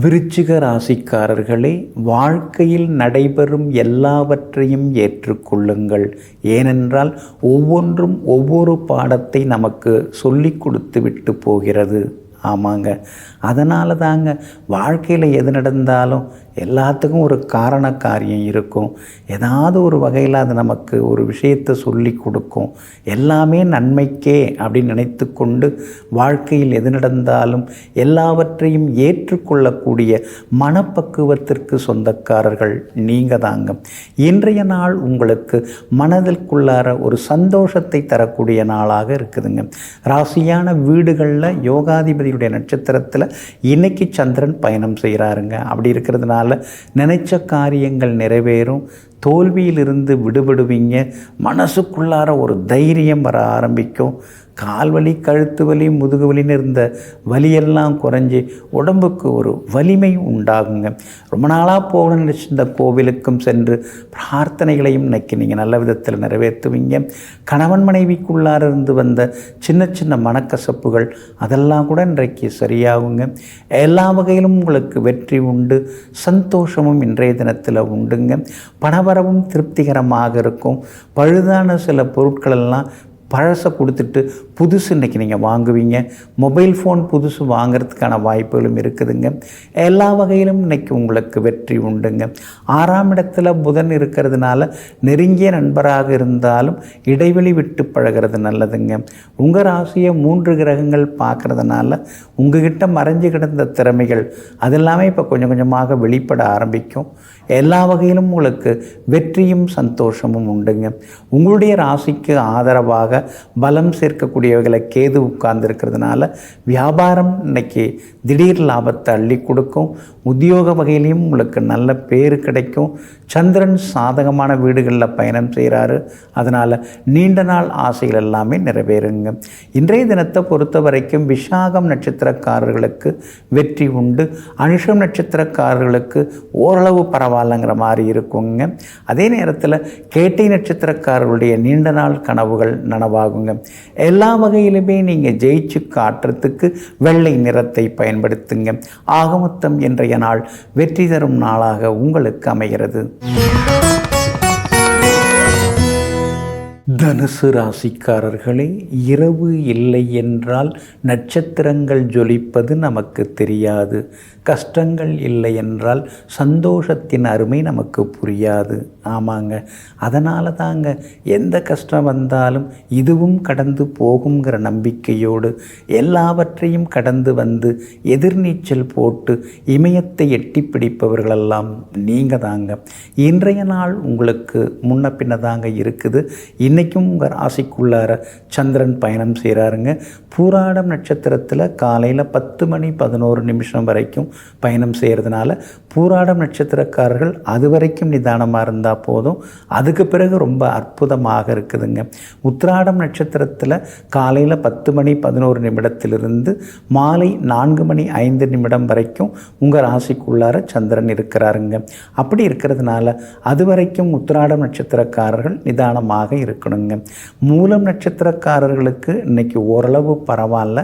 விருச்சிக ராசிக்காரர்களே, வாழ்க்கையில் நடைபெறும் எல்லாவற்றையும் ஏற்றுக்கொள்ளுங்கள். ஏனென்றால் ஒவ்வொன்றும் ஒவ்வொரு பாடத்தை நமக்கு சொல்லிக் கொடுத்து விட்டு போகிறது. ஆமாங்க, அதனால தாங்க வாழ்க்கையில் எது நடந்தாலும் எல்லாத்துக்கும் ஒரு காரண காரியம் இருக்கும். ஏதாவது ஒரு வகையில் அது நமக்கு ஒரு விஷயத்தை சொல்லி கொடுக்கும். எல்லாமே நன்மைக்கே அப்படின்னு நினைத்து கொண்டு வாழ்க்கையில் எது நடந்தாலும் எல்லாவற்றையும் ஏற்றுக்கொள்ளக்கூடிய மனப்பக்குவத்திற்கு சொந்தக்காரர்கள் நீங்கள் தாங்க. இன்றைய நாள் உங்களுக்கு மனதிற்குள்ளார ஒரு சந்தோஷத்தை தரக்கூடிய நாளாக இருக்குதுங்க. ராசியான வீடுகளில் யோகாதிபதியுடைய நட்சத்திரத்தில் இன்னைக்கு சந்திரன் பயணம் செய்கிறாருங்க. அப்படி இருக்கிறதுனால நினைச்ச காரியங்கள் நிறைவேறும். தோல்வியிலிருந்து விடுபடுவீங்க. மனசுக்குள்ளார ஒரு தைரியம் வர ஆரம்பிக்கும். கால்வலி, கழுத்து வலி, முதுகு வலின்னு இருந்த வலியெல்லாம் குறைஞ்சி உடம்புக்கு ஒரு வலிமை உண்டாகுங்க. ரொம்ப நாளாக போகணும்னு நினச்சிருந்த கோவிலுக்கும் சென்று பிரார்த்தனைகளையும் இன்னைக்கு நீங்கள் நல்ல விதத்தில் நிறைவேற்றுவீங்க. கணவன் மனைவிக்குள்ளார இருந்து வந்த சின்ன சின்ன மனக்கசப்புகள் அதெல்லாம் கூட இன்றைக்கு சரியாகுங்க. எல்லா வகையிலும் உங்களுக்கு வெற்றி உண்டு. சந்தோஷமும் இன்றைய தினத்தில் உண்டுங்க. பணவரவும் திருப்திகரமாக இருக்கும். பழுதான சில பொருட்களெல்லாம் பழசை கொடுத்துட்டு புதுசு இன்றைக்கி நீங்கள் வாங்குவீங்க. மொபைல் ஃபோன் புதுசு வாங்கிறதுக்கான வாய்ப்புகளும் இருக்குதுங்க. எல்லா வகையிலும் இன்றைக்கி உங்களுக்கு வெற்றி உண்டுங்க. 6ஆம் இடத்துல புதன் இருக்கிறதுனால நெருங்கிய நண்பராக இருந்தாலும் இடைவெளி விட்டு பழகிறது நல்லதுங்க. உங்கள் ராசியை 3 கிரகங்கள் பார்க்குறதுனால உங்ககிட்ட மறைஞ்சு கிடந்த திறமைகள் அதெல்லாமே இப்போ கொஞ்சம் கொஞ்சமாக வெளிப்பட ஆரம்பிக்கும். எல்லா வகையிலும் உங்களுக்கு வெற்றியும் சந்தோஷமும் உண்டுங்க. உங்களுடைய ராசிக்கு ஆதரவாக பலம் சேர்க்கக்கூடியவர்களை கேது உட்கார்ந்துருக்கிறதுனால வியாபாரம் இன்னைக்கு திடீர் லாபத்தை அள்ளி கொடுக்கும். உத்தியோக வகையிலையும் உங்களுக்கு நல்ல பேர் கிடைக்கும். சந்திரன் சாதகமான வீடுகளில் பயணம் செய்கிறாரு. அதனால் நீண்ட நாள் ஆசைகள் எல்லாமே நிறைவேறுங்க. இன்றைய தினத்தை பொறுத்த வரைக்கும் விசாகம் நட்சத்திரக்காரர்களுக்கு வெற்றி உண்டு. அனுஷம் நட்சத்திரக்காரர்களுக்கு ஓரளவு பரவாயில்லைங்கிற மாதிரி இருக்குங்க. அதே நேரத்தில் கேட்டை நட்சத்திரக்காரர்களுடைய நீண்ட நாள் கனவுகள் நனவாகுங்க. எல்லா வகையிலுமே நீங்கள் ஜெயிச்சு காட்டுறதுக்கு வெள்ளை நிறத்தை பயன்படுத்துங்க. ஆக மொத்தம் இன்றைய நாள் வெற்றி தரும் நாளாக உங்களுக்கு அமைகிறது. தனுசு ராசிக்காரர்களே, இரவு இல்லை என்றால் நட்சத்திரங்கள் ஜொலிப்பது நமக்கு தெரியாது. கஷ்டங்கள் இல்லை என்றால் சந்தோஷத்தின் அருமை நமக்கு புரியாது. ஆமாங்க, அதனால தாங்க எந்த கஷ்டம் வந்தாலும் இதுவும் கடந்து போகுங்கிற நம்பிக்கையோடு எல்லாவற்றையும் கடந்து வந்து எதிர்நீச்சல் போட்டு இமயத்தை எட்டி பிடிப்பவர்களெல்லாம் நீங்கள் தாங்க. இன்றைய நாள் உங்களுக்கு முன்ன பின்ன தாங்க இருக்குது. இன்றைக்கும் உங்கள் ராசிக்குள்ளார சந்திரன் பயணம் செய்கிறாருங்க. பூராடம் நட்சத்திரத்தில் காலையில் 10 மணி 11 நிமிஷம் வரைக்கும் பயணம் செய்கிறதுனால பூராடம் நட்சத்திரக்காரர்கள் அது வரைக்கும் நிதானமாக இருந்தால் போதும். அதுக்கு பிறகு ரொம்ப அற்புதமாக இருக்குதுங்க. உத்திராடம் நட்சத்திரத்தில் காலையில் 10 மணி 11 நிமிடத்திலிருந்து மாலை 4 மணி 5 நிமிடம் வரைக்கும் உங்கள் ராசிக்குள்ளார சந்திரன் இருக்கிறாருங்க. அப்படி இருக்கிறதுனால அது வரைக்கும் உத்திராடம் நட்சத்திரக்காரர்கள் நிதானமாக இருக்கணுங்க. மூலம் நட்சத்திரக்காரர்களுக்கு இன்னைக்கு ஓரளவு பரவாயில்ல.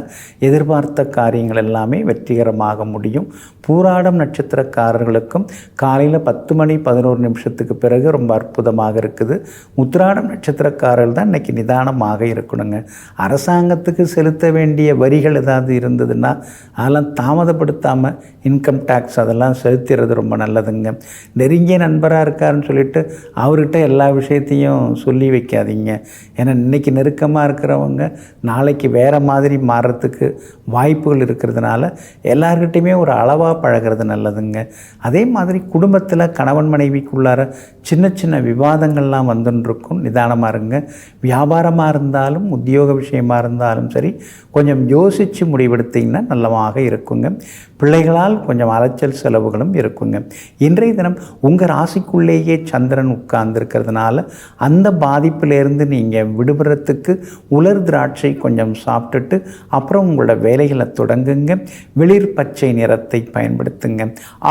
எதிர்பார்த்த காரியங்கள் எல்லாமே வெற்றிகரமாக முடியும். பூராடம் நட்சத்திரக்காரர்களுக்கும் காலையில் 10 மணி 11 நிமிஷத்துக்கு பிறகு ரொம்ப அற்புதமாக இருக்குது. உத்திராடம் நட்சத்திரக்காரர்கள் தான் இன்றைக்கி நிதானமாக இருக்கணுங்க. அரசாங்கத்துக்கு செலுத்த வேண்டிய வரிகள் ஏதாவது இருந்ததுன்னா அதெல்லாம் தாமதப்படுத்தாமல் இன்கம் டேக்ஸ் அதெல்லாம் செலுத்துறது ரொம்ப நல்லதுங்க. நெருங்கிய நண்பராக இருக்காருன்னு சொல்லிட்டு அவர்கிட்ட எல்லா விஷயத்தையும் சொல்லி வைக்காதீங்க. ஏன்னா இன்றைக்கி நெருக்கமாக இருக்கிறவங்க நாளைக்கு வேறு மாதிரி மாறுறதுக்கு வாய்ப்புகள் இருக்கிறதுனால எல்லார்கிட்டையுமே ஒரு அளவாக பழகிறது நல்லதுங்க. அதே மாதிரி குடும்பத்தில் கணவன் மனைவிக்குள்ளார சின்ன சின்ன விவாதங்கள்லாம் வந்துருக்கும். நிதானமாக இருங்க. வியாபாரமாக இருந்தாலும் உத்தியோக விஷயமாக இருந்தாலும் சரி, கொஞ்சம் யோசித்து முடிவெடுத்திங்கன்னா நல்லமாக இருக்குங்க. பிள்ளைகளால் கொஞ்சம் அலைச்சல் செலவுகளும் இருக்குங்க. இன்றைய தினம் உங்கள் ராசிக்குள்ளேயே சந்திரன் உட்கார்ந்துருக்கிறதுனால அந்த பாதிப்பிலேருந்து நீங்கள் விடுபடுறதுக்கு உலர் திராட்சை கொஞ்சம் சாப்பிட்டுட்டு அப்புறம் உங்களோட வேலைகளை தொடங்குங்க. வெளிர் பச்சை நிறத்தை பயன்படுத்துங்க.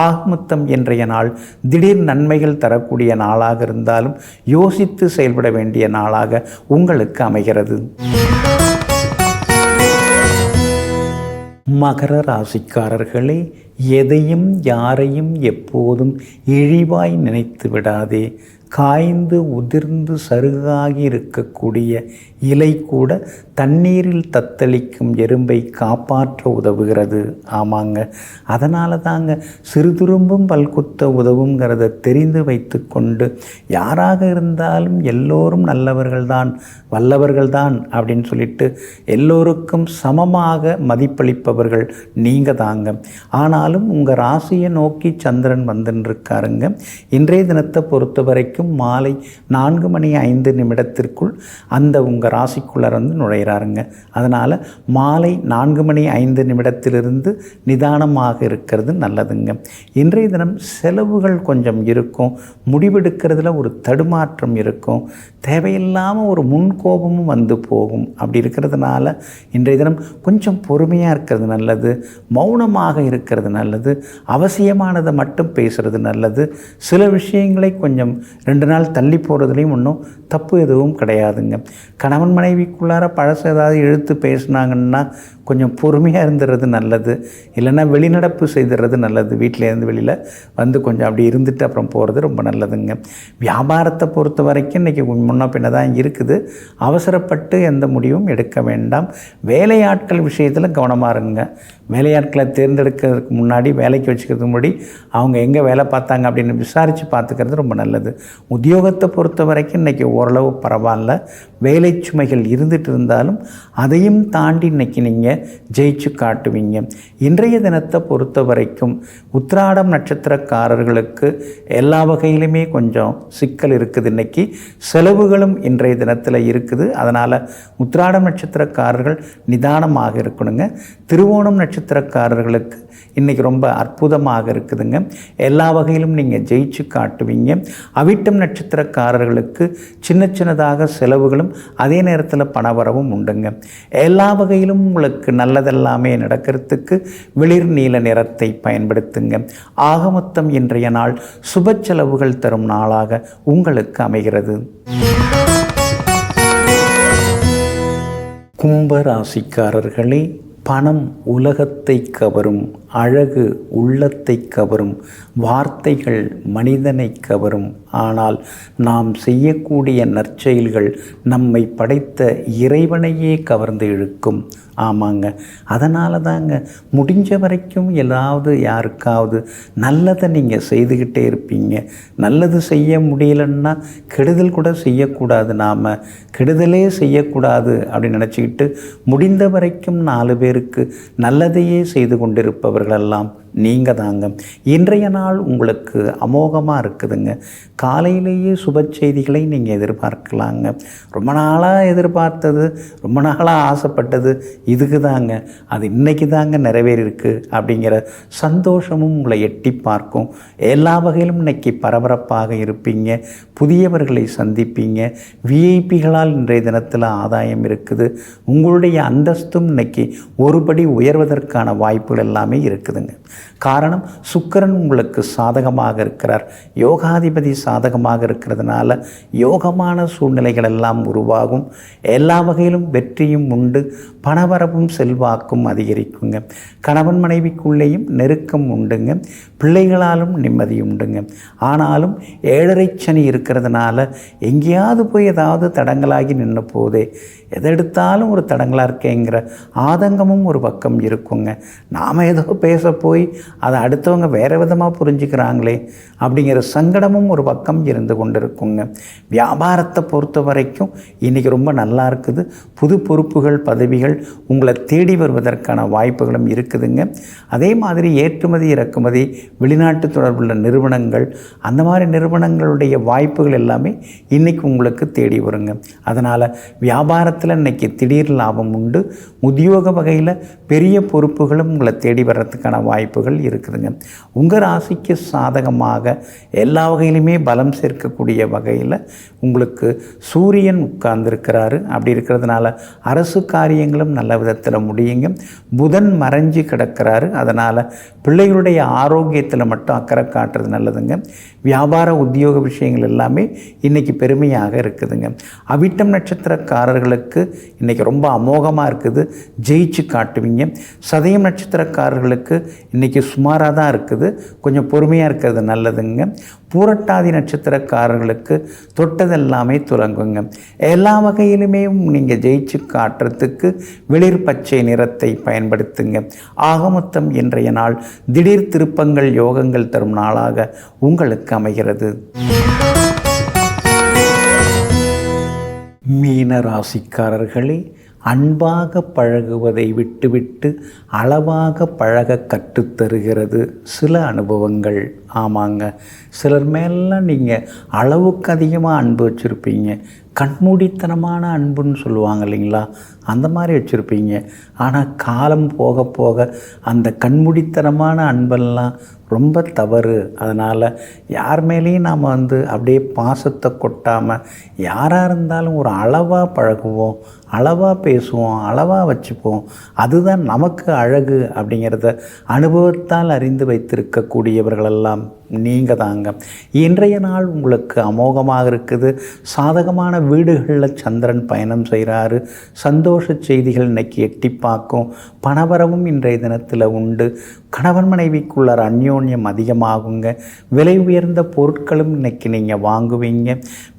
ஆகமொத்தம் இன்றைய நாள் திடீர் நன்மைகள் தரக்கூடிய நாளாக இருந்தாலும் யோசித்து செயல்பட வேண்டிய நாளாக உங்களுக்கு அமைகிறது. மகர ராசிக்காரர்களே, எதையும் யாரையும் எப்போதும் இழிவாய் நினைத்து விடாதே. காய்ந்து உதிர்ந்து சருகாகி இருக்கக்கூடிய இலை கூட தண்ணீரில் தத்தளிக்கும் எறும்பை காப்பாற்ற உதவுகிறது. ஆமாங்க, அதனால தாங்க சிறுதுரும்பும் பல்குத்த உதவுங்கிறத தெரிந்து வைத்து கொண்டு யாராக இருந்தாலும் எல்லோரும் நல்லவர்கள்தான், வல்லவர்கள்தான் அப்படின்னு சொல்லிட்டு எல்லோருக்கும் சமமாக மதிப்பளிப்பவர்கள் நீங்கள் தாங்க. ஆனாலும் உங்கள் ராசியை நோக்கி சந்திரன் வந்துருக்காருங்க. இன்றைய தினத்தை பொறுத்த வரைக்கும் மாலை 4:05 அந்த உங்கள் ராசிக்குள்ளே நுழைகிறாருங்க. அதனால் மாலை 4:05 நிதானமாக இருக்கிறது நல்லதுங்க. இன்றைய தினம் செலவுகள் கொஞ்சம் இருக்கும். முடிவெடுக்கிறதுல ஒரு தடுமாற்றம் இருக்கும். தேவையில்லாமல் ஒரு முன்கோபமும் வந்து போகும். அப்படி இருக்கிறதுனால இன்றைய தினம் கொஞ்சம் பொறுமையாக இருக்கிறது நல்லது. மௌனமாக இருக்கிறது நல்லது. அவசியமானதை மட்டும் பேசுகிறது நல்லது. சில விஷயங்களை கொஞ்சம் 2 நாள் தள்ளி போகிறதுலேயும் ஒன்றும் தப்பு எதுவும் கிடையாதுங்க. கணவன் மனைவிக்குள்ளார பழசு ஏதாவது இழுத்து பேசுனாங்கன்னா கொஞ்சம் பொறுமையாக இருந்துடுறது நல்லது. இல்லைன்னா வெளிநடப்பு செய்துறது நல்லது. வீட்டிலேருந்து வெளியில் வந்து கொஞ்சம் அப்படி இருந்துட்டு அப்புறம் போகிறது ரொம்ப நல்லதுங்க. வியாபாரத்தை பொறுத்த வரைக்கும் இன்றைக்கி முன்ன பின்ன தான் இருக்குது. அவசரப்பட்டு எந்த முடிவும் எடுக்க வேண்டாம். வேலையாட்கள் விஷயத்தில் கவனமாக இருங்க. வேலையாட்களை தேர்ந்தெடுக்கிறதுக்கு முன்னாடி, வேலைக்கு வச்சுக்கிறதுக்கு முன்னாடி அவங்க எங்கே வேலை பார்த்தாங்க அப்படின்னு விசாரித்து பார்த்துக்கிறது ரொம்ப நல்லது. உத்தியோகத்தை பொறுத்த வரைக்கும் இன்றைக்கி ஓரளவு பரவாயில்ல. வேலை சுமைகள் இருந்துட்டு இருந்தாலும் அதையும் தாண்டி இன்றைக்கி நீங்கள் ஜெயிச்சு காட்டுவீங்க. இன்றைய தினத்தை பொறுத்த வரைக்கும் உத்திராடம் நட்சத்திரக்காரர்களுக்கு எல்லா வகையிலுமே கொஞ்சம் சிக்கல் இருக்குது. இன்றைக்கி செலவுகளும் இன்றைய தினத்தில் இருக்குது. அதனால் உத்திராடம் நட்சத்திரக்காரர்கள் நிதானமாக இருக்கணுங்க. திருவோணம் நட்சத்திரக்காரர்களுக்கு இன்றைக்கி ரொம்ப அற்புதமாக இருக்குதுங்க. எல்லா வகையிலும் நீங்கள் ஜெயிச்சு காட்டுவீங்க. அவிட்டம் நட்சத்திரக்காரர்களுக்கு சின்ன சின்னதாக செலவுகளும் அதே நேரத்தில் பணவரவும் உண்டுங்க. எல்லா வகையிலும் உங்களுக்கு நல்லதெல்லாமே நடக்கிறதுக்கு வெளிர் நீல நிறத்தை பயன்படுத்துங்க. ஆகமொத்தம் இன்றைய நாள் சுப செலவுகள் தரும் நாளாக உங்களுக்கு அமைகிறது. கும்பராசிக்காரர்களே, பணம் உலகத்தை கவரும், அழகு உள்ளத்தை கவரும், வார்த்தைகள் மனிதனை கவரும். ஆனால் நாம் செய்யக்கூடிய நற்செயல்கள் நம்மை படைத்த இறைவனையே கவர்ந்து இழுக்கும். ஆமாங்க, அதனால தாங்க முடிஞ்ச வரைக்கும் ஏதாவது யாருக்காவது நல்லதை நீங்கள் செய்துக்கிட்டே இருப்பீங்க. நல்லது செய்ய முடியலன்னா கெடுதல் கூட செய்யக்கூடாது. நாம் கெடுதலே செய்யக்கூடாது அப்படின்னு நினச்சிக்கிட்டு முடிந்த வரைக்கும் 4 பேருக்கு நல்லதையே செய்து கொண்டிருப்பவர்களெல்லாம் நீங்கள் தாங்க. இன்றைய நாள் உங்களுக்கு அமோகமாக இருக்குதுங்க. காலையிலேயே சுப செய்திகளை நீங்கள் எதிர்பார்க்கலாங்க. ரொம்ப நாளாக எதிர்பார்த்தது, ரொம்ப நாளாக ஆசைப்பட்டது இதுக்கு தாங்க, அது இன்றைக்கி தாங்க நிறைவேறிருக்கு அப்படிங்கிற சந்தோஷமும் உங்களை எட்டி பார்க்கும். எல்லா வகையிலும் இன்றைக்கி பரபரப்பாக இருப்பீங்க. புதியவர்களை சந்திப்பீங்க. விஐபிகளால் இன்றைய தினத்தில் ஆதாயம் இருக்குது. உங்களுடைய அந்தஸ்தும் இன்றைக்கி ஒருபடி உயர்வதற்கான வாய்ப்புகள் எல்லாமே இருக்குதுங்க. காரணம், சுக்கிரன் உங்களுக்கு சாதகமாக இருக்கிறார். யோகாதிபதி சாதகமாக இருக்கிறதுனால யோகமான சூழ்நிலைகள் எல்லாம் உருவாகும். எல்லா வகையிலும் வெற்றியும் உண்டு. பணவரவும் செல்வாக்கும் அதிகரிக்குங்க. கணவன் மனைவிக்குள்ளேயும் நெருக்கம் உண்டுங்க. பிள்ளைகளாலும் நிம்மதி உண்டுங்க. ஆனாலும் 7.5 சனி இருக்கிறதுனால எங்கேயாவது போய் ஏதாவது தடங்களாகி நின்று போதே, எதெடுத்தாலும் ஒரு தடங்களாக இருக்கேங்கிற ஆதங்கமும் ஒரு பக்கம் இருக்குங்க. நாம் ஏதோ பேச போய் அதை அடுத்தவங்க வேறு விதமாக புரிஞ்சுக்கிறாங்களே அப்படிங்கிற சங்கடமும் ஒரு பக்கம் இருந்து கொண்டு இருக்குங்க. வியாபாரத்தை பொறுத்த வரைக்கும் இன்றைக்கி ரொம்ப நல்லா இருக்குது. புது பொறுப்புகள் பதவிகள் உங்களை தேடி வருவதற்கான வாய்ப்புகளும் இருக்குதுங்க. அதே மாதிரி ஏற்றுமதி இறக்குமதி வெளிநாட்டு தொடர்புள்ள நிறுவனங்கள் அந்த மாதிரி நிறுவனங்களுடைய வாய்ப்புகள் எல்லாமே இன்றைக்கி உங்களுக்கு தேடி வருங்க. அதனால் வியாபாரத்தில் இன்றைக்கி திடீர் லாபம் உண்டு. உத்தியோக வகையில் பெரிய பொறுப்புகளும் உங்களை தேடி வர்றதுக்கான வாய்ப்புகள் இருக்குதுங்க. உங்கள் ராசிக்கு சாதகமாக எல்லா வகையிலுமே பலம் சேர்க்கக்கூடிய வகையில் உங்களுக்கு சூரியன் உட்கார்ந்துருக்கிறாரு. அப்படி இருக்கிறதுனால அரசு காரியங்களும் நல்ல விதத்தில் முடியுங்க. புதன் மறைஞ்சு கிடக்கிறாரு. அதனால் பிள்ளைகளுடைய ஆரோக்கியத்தில் மட்டும் அக்கறை காட்டுறது நல்லதுங்க. வியாபார உத்தியோக விஷயங்கள் எல்லாமே இன்றைக்கி பெருமையாக இருக்குதுங்க. அவிட்டம் நட்சத்திரக்காரர்களுக்கு இன்றைக்கி ரொம்ப அமோகமாக இருக்குது, ஜெயிச்சு காட்டுவீங்க. சதயம் நட்சத்திரக்காரர்களுக்கு இன்றைக்கி சுமாராக தான் இருக்குது, கொஞ்சம் பொறுமையாக இருக்கிறது நல்லதுங்க. பூரட்டாதி நட்சத்திரக்காரர்களுக்கு தொட்டதெல்லாமே துலங்குங்க. எல்லா வகையிலுமே நீங்கள் ஜெயிச்சு காட்டுறதுக்கு வெளிர் பச்சை நிறத்தை பயன்படுத்துங்க. ஆக மொத்தம் இன்றைய நாள் திடீர் திருப்பங்கள் யோகங்கள் தரும் நாளாக உங்களுக்கு அமைகிறது. மீன ராசிக்காரர்களே, அன்பாக பழகுவதை விட்டுவிட்டு அளவாக பழக கற்றுத்தருகிறது சில அனுபவங்கள். ஆமாங்க, சிலர் மேலாம் நீங்கள் அளவுக்கு அதிகமாக அன்பு வச்சுருப்பீங்க. கண்மூடித்தனமான அன்புன்னு சொல்லுவாங்க இல்லைங்களா, அந்த மாதிரி வச்சுருப்பீங்க. ஆனால் காலம் போக போக அந்த கண்மூடித்தனமான அன்பெல்லாம் ரொம்ப தவறு. அதனால் யார் மேலேயும் நாம் அப்படியே பாசத்தை கொட்டாமல் யாராக இருந்தாலும் ஒரு அளவாக பழகுவோம், அளவாக பேசுவோம், அளவாக வச்சுப்போம். அதுதான் நமக்கு அழகு அப்படிங்கிறத அனுபவத்தால் அறிந்து வைத்திருக்கக்கூடியவர்களெல்லாம் நீங்கள் தாங்க. இன்றைய நாள் உங்களுக்கு அமோகமாக இருக்குது. சாதகமான வீடுகளில் சந்திரன் பயணம் செய்கிறாரு. சந்தோஷ செய்திகள் இன்றைக்கி எட்டி பார்க்கும். பணவரவும் இன்றைய தினத்தில் உண்டு. கணவன் மனைவிக்குள்ள அந்யோன்யம் அதிகமாகுங்க. விலை உயர்ந்த பொருட்களும் இன்றைக்கி நீங்கள் வாங்குவீங்க.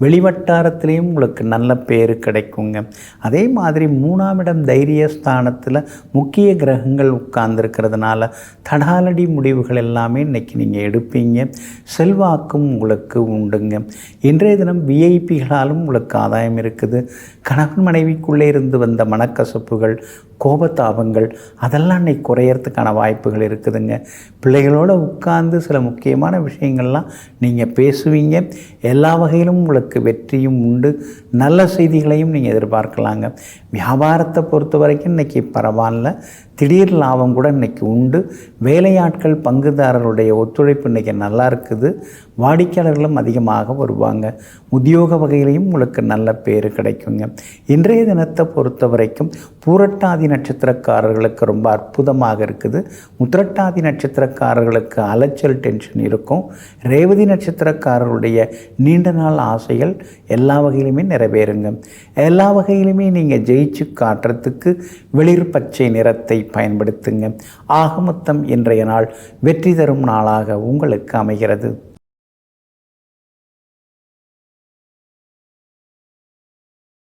வெளிவட்டாரத்துலேயும் உங்களுக்கு நல்ல பேர் கிடைக்குங்க. அதே மாதிரி 3ஆம் இடம் தைரியஸ்தானத்தில் முக்கிய கிரகங்கள் உட்கார்ந்துருக்கிறதுனால தடாலடி முடிவுகள் எல்லாமே இன்றைக்கி நீங்கள் எடுப்பீங்க. செல்வாக்கும் உங்களுக்கு உண்டுங்க. இன்றைய தினம் விஐபிகளாலும் உங்களுக்கு ஆதாயம் இருக்குது. கணவன் மனைவிக்குள்ளே இருந்து வந்த மனக்கசப்புகள் கோபத்தாபங்கள் அதெல்லாம் இன்னைக்கு குறையறதுக்கான வாய்ப்புகள் இருக்குதுங்க. பிள்ளைகளோடு உட்கார்ந்து சில முக்கியமான விஷயங்கள்லாம் நீங்கள் பேசுவீங்க. எல்லா வகையிலும் உங்களுக்கு வெற்றியும் உண்டு. நல்ல செய்திகளையும் நீங்கள் எதிர்பார்க்கலாங்க. வியாபாரத்தை பொறுத்த வரைக்கும் இன்றைக்கி பரவாயில்ல, திடீர் லாபம் கூட இன்றைக்கி உண்டு. வேலையாட்கள் பங்குதாரருடைய ஒத்துழைப்பு இன்றைக்கி நல்லா இருக்குது. வாடிக்கையாளர்களும் அதிகமாக வருவாங்க. உத்தியோக வகையிலையும் உங்களுக்கு நல்ல பேர் கிடைக்குங்க. இன்றைய தினத்தை பொறுத்த வரைக்கும் பூரட்டாதி நட்சத்திரக்காரர்களுக்கு ரொம்ப அற்புதமாக இருக்குது. உத்திரட்டாதி நட்சத்திரக்காரர்களுக்கு அலைச்சல் டென்ஷன் இருக்கும். ரேவதி நட்சத்திரக்காரருடைய நீண்ட நாள் ஆசைகள் எல்லா வகையிலுமே நிறைவேறுங்க. எல்லா வகையிலுமே நீங்கள் ஜெயிச்சு காட்டுறதுக்கு வெளிர் பச்சை நிறத்தை பயன்படுத்துங்க. ஆக மொத்தம் இன்றைய நாள் வெற்றி தரும் நாளாக உங்களுக்கு அமைகிறது.